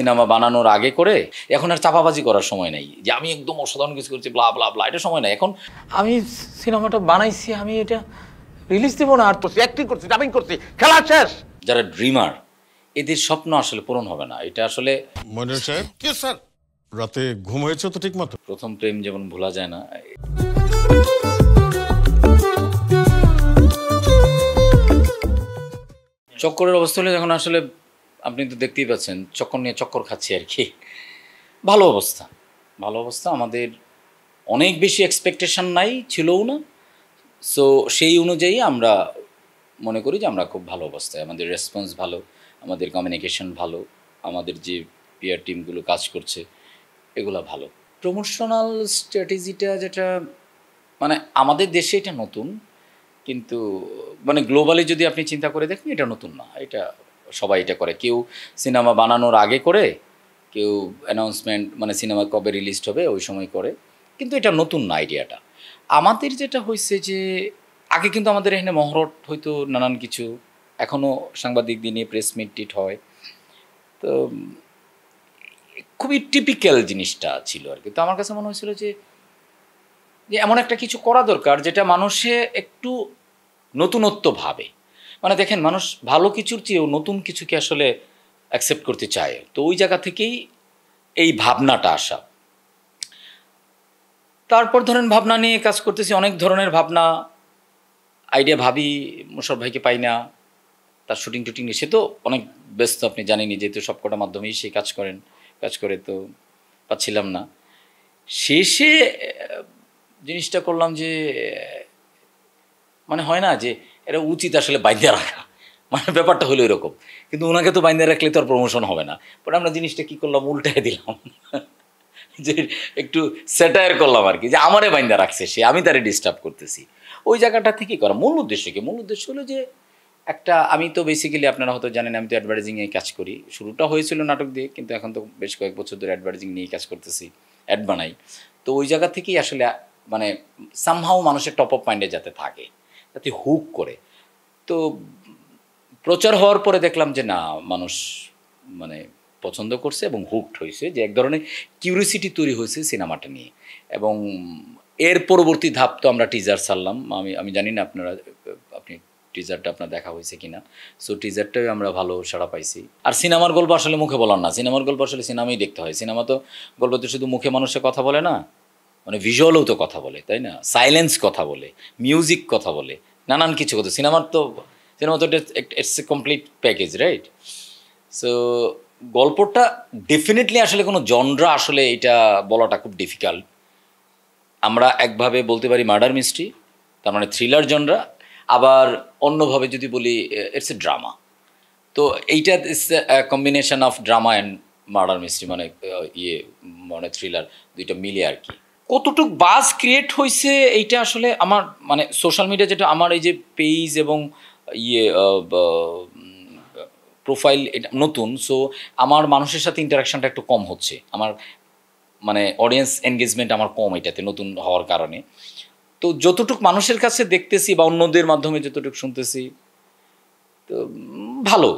Cinema বানানোর আগে করে এখন আর চাপাবাজি করার সময় নেই যে আমি একদম অসাধারণ কিছু করছি ব্লা ব্লা ব্লা, এটা সময় নেই। এখন আমি সিনেমাটা বানাইছি, আমি এটা রিলিজ দেবো না, আর অ্যাক্টিং করছি, ডাবিং করছি, খেলা শেষ। যারা ড্রিমার এদের স্বপ্ন আসলে পূরণ হবে না। এটা আসলে মনির সাহেব, কি স্যার? রাতে ঘুম হয়েছে তো ঠিক মতো? প্রথম প্রেম যেমন ভোলা যায় না, চক্করের অবস্থা হলে যখন আসলে আপনি তো দেখতেই পাচ্ছেন চক্কর নিয়ে চক্কর খাচ্ছি আর কি। ভালো অবস্থা, ভালো অবস্থা। আমাদের অনেক বেশি এক্সপেকটেশন নাই, ছিলও না। সো সেই অনুযায়ী আমরা মনে করি যে আমরা খুব ভালো অবস্থায়, আমাদের রেসপন্স ভালো, আমাদের কমিউনিকেশন ভালো, আমাদের যে পিআর টিমগুলো কাজ করছে এগুলো ভালো। প্রমোশনাল স্ট্র্যাটেজিটা যেটা মানে আমাদের দেশে এটা নতুন, কিন্তু মানে গ্লোবালি যদি আপনি চিন্তা করে দেখেন এটা নতুন না, এটা সবাই এটা করে। কেউ সিনেমা বানানোর আগে করে, কেউ অ্যানাউন্সমেন্ট মানে সিনেমা কবে রিলিজ হবে ওই সময় করে, কিন্তু এটা নতুন না আইডিয়াটা। আমাদের যেটা হয়েছে যে আগে কিন্তু আমাদের এখানে মহরত হয়তো নানান কিছু, এখনও সাংবাদিক দিনে প্রেস মিট টিট হয়, তো খুবই টিপিক্যাল জিনিসটা ছিল আর কি। তো আমার কাছে মনে হয়েছিল যে এমন একটা কিছু করা দরকার যেটা মানুষে একটু নতুনত্ব ভাবে। মানে দেখেন, মানুষ ভালো কিছুর চেয়েও নতুন কিছুকে আসলে অ্যাকসেপ্ট করতে চায়। তো ওই জায়গা থেকেই এই ভাবনাটা আসা। তারপর ধরেন ভাবনা নিয়ে কাজ করতেছি, অনেক ধরনের ভাবনা আইডিয়া ভাবি, মোশাররফ ভাইকে পাই না, তার শুটিং টুটিং নিয়ে সে তো অনেক ব্যস্ত, আপনি জানেনই, যেহেতু সবকটা মাধ্যমেই সে কাজ করে তো পাচ্ছিলাম না। শেষে জিনিসটা করলাম যে মানে হয় না যে এটা উচিত আসলে বাইন্দা রাখা, মানে ব্যাপারটা হলো এরকম। কিন্তু ওনাকে তো বাইন্দা রাখলে তো আর প্রমোশন হবে না। পরে আমরা জিনিসটা কী করলাম, উল্টায় দিলাম, যে একটু স্যাটায়ার করলাম আর কি, যে আমারে বাইন্দা রাখছে সে, আমি তারে ডিস্টার্ব করতেছি। ওই জায়গাটা থেকেই করা। মূল উদ্দেশ্য কি? মূল উদ্দেশ্য হলো যে একটা, আমি তো বেসিক্যালি আপনারা হয়তো জানেন আমি তো অ্যাডভার্টাইজিংয়ে কাজ করি। শুরুটা হয়েছিল নাটক দিয়ে, কিন্তু এখন তো বেশ কয়েক বছর ধরে অ্যাডভার্টাইজিং নিয়ে কাজ করতেছি, অ্যাড বানাই। তো ওই জায়গা থেকেই আসলে মানে সামহাও মানুষের টপ অফ মাইন্ডে যাতে থাকে, যাতে হুক করে। তো প্রচার হওয়ার পরে দেখলাম যে না, মানুষ মানে পছন্দ করছে এবং হুকড হয়েছে, যে এক ধরনের কিউরিসিটি তৈরি হয়েছে সিনেমাটা নিয়ে। এবং এর পরবর্তী ধাপ তো আমরা টিজার ছাড়লাম। আমি জানি না আপনি টিজারটা আপনার দেখা হয়েছে কিনা। সো টিজারটাই আমরা ভালো সাড়া পাইছি। আর সিনেমার গল্প আসলে মুখে বলার না, সিনেমার গল্প আসলে সিনেমাই দেখতে হয়। সিনেমা তো গল্প তো শুধু মুখে মানুষের কথা বলে না, মানে ভিজুয়ালও তো কথা বলে, তাই না? সাইলেন্স কথা বলে, মিউজিক কথা বলে, নানান কিছু কথা। সিনেমা তো it's a complete package, right? So গল্পটা ডেফিনেটলি আসলে কোনো জনরা আসলে এটা বলাটা খুব ডিফিকাল্ট। আমরা একভাবে বলতে পারি মার্ডার মিস্ট্রি, তার মানে থ্রিলার জনরা, আবার অন্যভাবে যদি বলি ইটস এ ড্রামা। তো এইটা it's a combination of drama and murder mystery, মানে মানে থ্রিলার, দুইটা মিলে আর কি। কতটুকু বাজ ক্রিয়েট হয়েছে এইটা আসলে আমার মানে সোশ্যাল মিডিয়া, যেটা আমার এই যে পেজ এবং প্রোফাইল এটা নতুন, সো আমার মানুষের সাথে ইন্টারাকশানটা একটু কম হচ্ছে, আমার মানে অডিয়েন্স এনগেজমেন্ট আমার কম এটাতে নতুন হওয়ার কারণে। তো যতটুকু মানুষের কাছে দেখতেছি বা অন্যদের মাধ্যমে যতটুকু শুনতেছি, তো ভালো,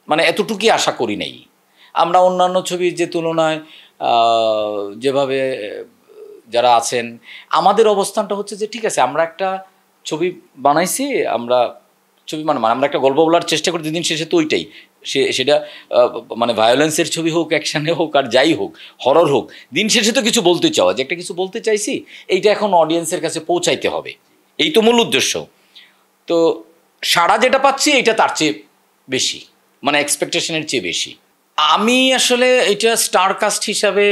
মানে এতটুকুই আশা করি নাই। আমরা অন্যান্য ছবির যে তুলনায় যেভাবে যারা আছেন, আমাদের অবস্থানটা হচ্ছে যে ঠিক আছে, আমরা একটা ছবি বানাইছি, আমরা ছবি মানে আমরা একটা গল্প বলার চেষ্টা করি, দিন শেষে তো ওইটাই, সেটা মানে ভায়োলেন্সের ছবি হোক, অ্যাকশানে হোক, আর যাই হোক, হরর হোক, দিন শেষে তো কিছু বলতে চাওয়া, যে একটা কিছু বলতে চাইছি, এইটা এখন অডিয়েন্সের কাছে পৌঁছাইতে হবে, এই তো মূল উদ্দেশ্য। তো সাড়া যেটা পাচ্ছি এটা তার চেয়ে বেশি, মানে এক্সপেকটেশনের চেয়ে বেশি। আমি আসলে এটা স্টার কাস্ট হিসাবে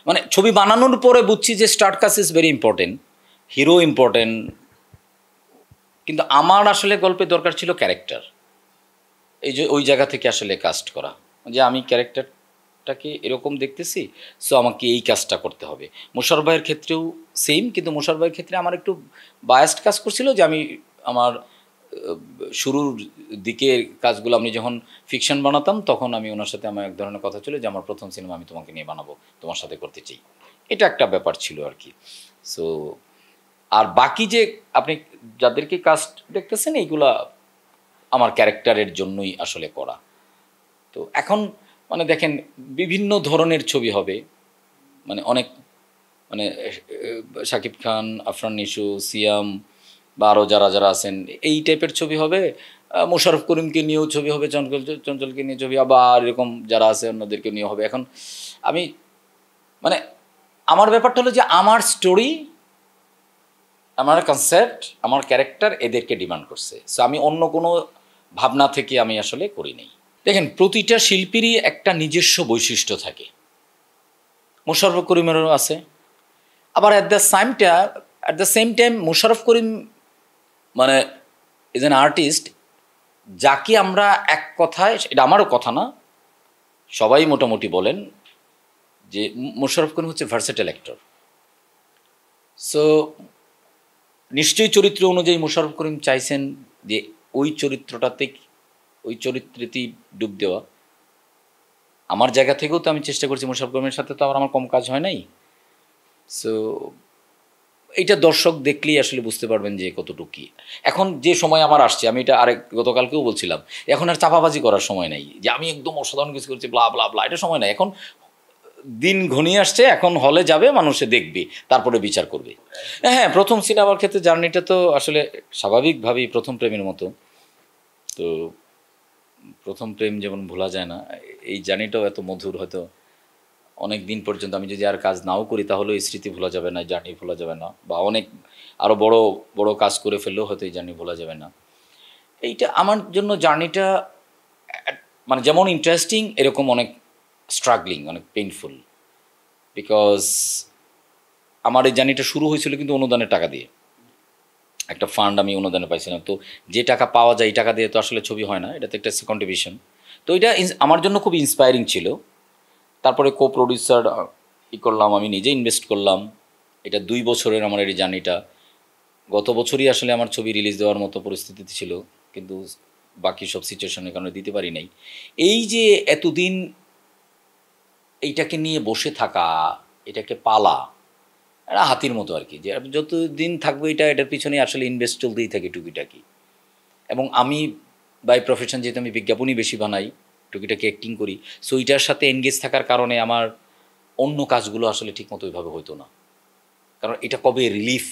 মানে ছবি বানানোর পরে বুঝছি যে star caste is very important, hero important, কিন্তু আমার আসলে গল্পে দরকার ছিল ক্যারেক্টার। এই যে ওই জায়গা থেকে আসলে কাস্ট করা, যে আমি ক্যারেক্টারটাকে এরকম দেখতেছি, সো আমাকে এই কাজটা করতে হবে। মোশাররফ ভাইয়ের ক্ষেত্রেও সেম, কিন্তু মোশাররফ ভাইয়ের ক্ষেত্রে আমার একটু বায়াসড কাজ করছিল, যে আমি আমার শুরুর দিকের কাজগুলো আমি যখন ফিকশন বানাতাম, তখন আমি ওনার সাথে আমার এক ধরনের কথা ছিল যে আমার প্রথম সিনেমা আমি তোমাকে নিয়ে বানাবো, তোমার সাথে করতে চাই, এটা একটা ব্যাপার ছিল আর কি। সো আর বাকি যে আপনি যাদেরকে কাস্ট দেখতেছেন, এইগুলা আমার ক্যারেক্টারের জন্যই আসলে করা। তো এখন মানে দেখেন বিভিন্ন ধরনের ছবি হবে, মানে অনেক মানে শাকিব খান, আফরান নিশু, সিয়াম বা আরও যারা যারা আছেন এই টাইপের ছবি হবে। মোশাররফ করিমকে নিয়েও ছবি হবে, চঞ্চলকে নিয়ে ছবি, আবার এরকম যারা আছে অন্যদেরকে নিয়ে হবে। এখন আমি মানে আমার ব্যাপারটা হলো যে আমার স্টোরি, আমার কনসেপ্ট, আমার ক্যারেক্টার এদেরকে ডিমান্ড করছে। সো আমি অন্য কোনো ভাবনা থেকে আমি আসলে করি নাই। দেখেন প্রতিটা শিল্পীরই একটা নিজস্ব বৈশিষ্ট্য থাকে, মোশাররফ করিমেরও আছে। আবার at the same time Mosharraf Karim মানে ইজ অ্যান আর্টিস্ট যাকে আমরা এক কথায়, এটা আমারও কথা না, সবাই মোটামুটি বলেন যে মোশাররফ করিম হচ্ছে ভার্সেটাইল অ্যাক্টর। সো নিশ্চয়ই চরিত্র অনুযায়ী মোশাররফ করিম চাইছেন যে ওই চরিত্রেতেই ডুব দেওয়া। আমার জায়গা থেকেও তো আমি চেষ্টা করছি, মোশাররফ করিমের সাথে তো আবার আমার কম কাজ হয় নাই। সো এইটা দর্শক দেখলেই আসলে বুঝতে পারবেন যে কতটুকু কী। এখন যে সময় আমার আসছে, আমি এটা গতকালকেও বলছিলাম, এখন আর চাপাবাজি করার সময় নাই যে আমি একদম অসাধারণ কিছু করছি ব্লা ব্লা ব্লা, এটা সময় নাই। এখন দিন ঘনিয়ে আসছে, এখন হলে যাবে, মানুষে দেখবে, তারপরে বিচার করবে। হ্যাঁ, প্রথম সিনেমার ক্ষেত্রে জার্নিটা তো আসলে স্বাভাবিকভাবেই প্রথম প্রেমের মতো। তো প্রথম প্রেম যেমন ভোলা যায় না, এই জার্নিটাও এত মধুর, হয়তো অনেক দিন পর্যন্ত আমি যদি আর কাজ নাও করি তাহলেও এই স্মৃতি ভোলা যাবে না, জার্নি ভোলা যাবে না, বা অনেক আরও বড় বড় কাজ করে ফেললেও হয়তো এই জার্নি ভোলা যাবে না। এইটা আমার জন্য জার্নিটা মানে যেমন ইন্টারেস্টিং, এরকম অনেক স্ট্রাগলিং, অনেক পেইনফুল। বিকজ আমার এই জার্নিটা শুরু হয়েছিল কিন্তু অনুদানের টাকা দিয়ে, একটা ফান্ড আমি অনুদানে পাইছিলাম। তো যে টাকা পাওয়া যায় এই টাকা দিয়ে তো আসলে ছবি হয় না, এটা তো একটা কন্ট্রিবিউশন। তো এটা আমার জন্য খুব ইন্সপায়ারিং ছিল। তারপরে কো প্রডিউসার করলাম, আমি নিজে ইনভেস্ট করলাম। এটা 2 বছরের আমার এই জার্নিটা। গত বছরই আসলে আমার ছবি রিলিজ দেওয়ার মতো পরিস্থিতিতে ছিল, কিন্তু বাকি সব সিচুয়েশনের কারণে দিতে পারি নাই। এই যে এতদিন এইটাকে নিয়ে বসে থাকা, এটাকে পালা, এটা হাতির মতো আর কি, যে যতদিন থাকবো এটার পিছনে আসলে ইনভেস্ট চলতেই থাকে টুকিটাকি। এবং আমি বাই প্রফেশন যেহেতু আমি বিজ্ঞাপনই বেশি বানাই, টুকিটাকি অ্যাক্টিং করি, সো এটার সাথে এনগেজ থাকার কারণে আমার অন্য কাজগুলো আসলে ঠিকমতো ওইভাবে হতো না। কারণ এটা কবে রিলিফ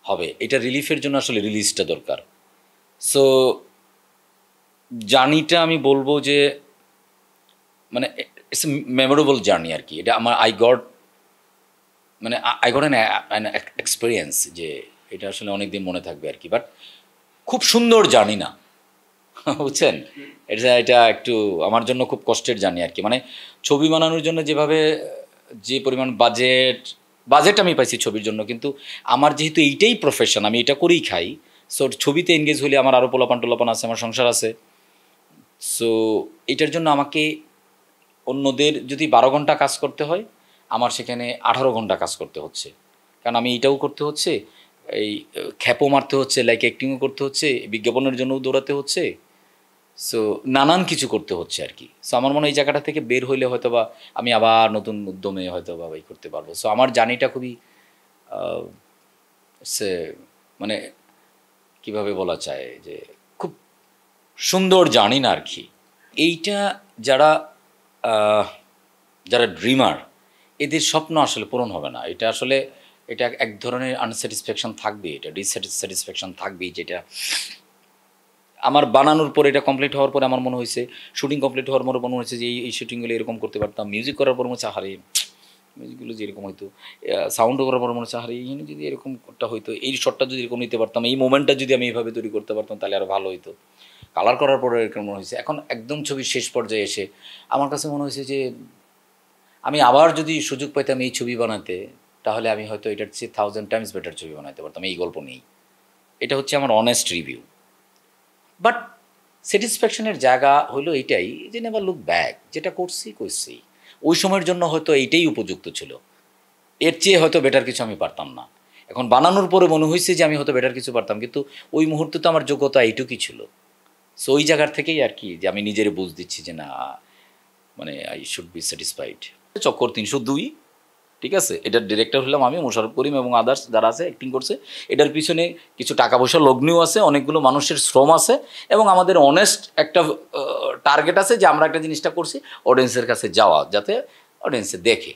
হবে, এটা রিলিফের জন্য আসলে রিলিজটা দরকার। সো জার্নিটা আমি বলবো যে মানে ইটস এ মেমোরেবল জার্নি আর কি। এটা আমার আই গট অ্যান এক্সপিরিয়েন্স, যে এটা আসলে অনেক দিন মনে থাকবে আর কি। বাট খুব সুন্দর জার্নি না, বুঝছেন? এটা একটু আমার জন্য খুব কষ্টের জার্নি আর কি। মানে ছবি বানানোর জন্য যেভাবে যে পরিমাণ বাজেট আমি পাইছি ছবির জন্য, কিন্তু আমার যেহেতু এইটাই প্রফেশন, আমি এটা করেই খাই, সো ছবিতে এনগেজ হলে আমার আরও পোলাপান আছে, আমার সংসার আছে। সো এটার জন্য আমাকে অন্যদের যদি 12 ঘন্টা কাজ করতে হয়, আমার সেখানে 18 ঘন্টা কাজ করতে হচ্ছে। কারণ আমি এটাও করতে হচ্ছে, এই খ্যাপও মারতে হচ্ছে, লাইক অ্যাক্টিংও করতে হচ্ছে, বিজ্ঞাপনের জন্যও দৌড়াতে হচ্ছে। সো নানান কিছু করতে হচ্ছে আর কি। সো আমার মনে হয় এই জায়গাটা থেকে বের হইলে হয়তো বা আমি আবার নতুন উদ্যমে হয়তো বা এই করতে পারবো। সো আমার জার্নিটা খুবই সে মানে কীভাবে বলা চায় যে খুব সুন্দর জার্নি না আর কি। এইটা যারা যারা ড্রিমার, এদের স্বপ্ন আসলে পূরণ হবে না। এটা আসলে এটা এক ধরনের আনস্যাটিসফ্যাকশন থাকবে, এটা ডিসস্যাটিসফ্যাকশন থাকবেই। যেটা আমার বানানোর পরে, এটা কমপ্লিট হওয়ার পরে আমার মনে হয়েছে, শুটিং কমপ্লিট হওয়ার পরে মনে হয়েছে যে এই শুটিংগুলো এরকম করতে পারতাম। মিউজিক করার পর মনে হচ্ছে হারে মিউজিকগুলো যে এরকম হয়তো, সাউন্ডও করার পর মনে হচ্ছে হারে এইখানে যদি এরকমটা হইতো, এই শটটা যদি এরকম নিতে পারতাম, এই মোমেন্টটা যদি আমি এইভাবে তৈরি করতে পারতাম তাহলে আরও ভালো হইতো। কালার করার পরে এরকম মনে হয়েছে। এখন একদম ছবির শেষ পর্যায়ে এসে আমার কাছে মনে হয়েছে যে আমি আবার যদি সুযোগ পাইতাম এই ছবি বানাতে, তাহলে আমি হয়তো এটার চেয়ে 1000 টাইমস বেটার ছবি বানাতে পারতাম এই গল্প নেই। এটা হচ্ছে আমার অনেস্ট রিভিউ। বাট স্যাটিসফ্যাকশনের জায়গা হলো এইটাই যে নেভার লুক ব্যাক, যেটা করছি ওই সময়ের জন্য হয়তো এইটাই উপযুক্ত ছিল, এর চেয়ে হয়তো বেটার কিছু আমি পারতাম না। এখন বানানোর পরে মনে হয়েছে যে আমি হয়তো বেটার কিছু পারতাম, কিন্তু ওই মুহূর্তে তো আমার যোগ্যতা এইটুকুই ছিল। সো ওই জায়গার থেকেই আর কি, যে আমি নিজের বুঝ দিচ্ছি যে না, মানে আই শুড বি স্যাটিসফাইড। চক্কর 302 ঠিক আছে, এটার ডিরেক্টর হলাম আমি, মোশাররফ করিম এবং আদার্স যারা আছে অ্যাক্টিং করছে। এটার পিছনে কিছু টাকা পয়সা লগ্নিও আছে, অনেকগুলো মানুষের শ্রম আছে, এবং আমাদের অনেস্ট একটা টার্গেট আছে যে আমরা একটা জিনিসটা করছি অডিয়েন্সের কাছে যাওয়া, যাতে অডিয়েন্সে দেখে।